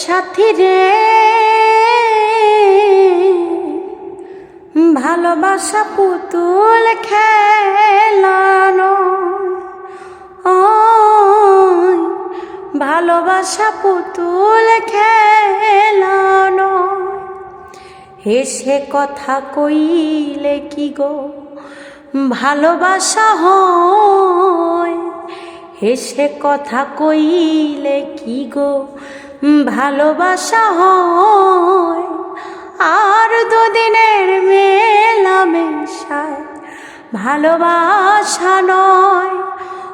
সাথী রে, ভালোবাসা পুতুল খেলানো, ভালোবাসা পুতুল খেলানো। হেসে কথা কইলে কি গো ভালোবাসা হয়? হেসে কথা কইলে কি গো ভালোবাসা হয়? আর দুদিনের মেলামেশায় ভালোবাসা নয়।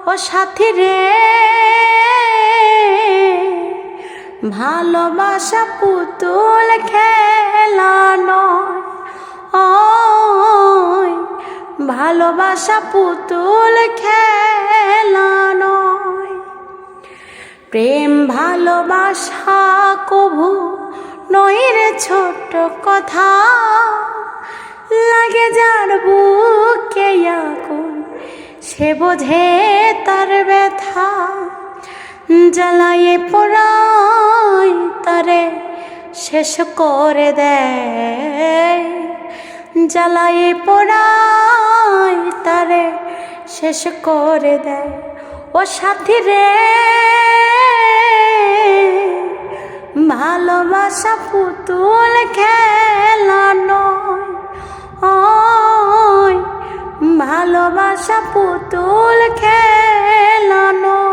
ও সাথী রে, ভালোবাসা পুতুল খেলা নয়, ভালোবাসা পুতুল খেলা নয়। প্রেম ভালোবাসা কভু নইরে ছোট্ট কথা, লাগে যার বুকে আগুন সে বোঝে তার ব্যথা। জ্বালায়ে পোড়ায় তারে শেষ করে দেয়, জ্বালায়ে পোড়ায় তারে শেষ করে দেয়। ও সাথী রে, ভালোবাসা পুতুল খেলা নয়, ভালোবাসা পুতুল খেলা নয়।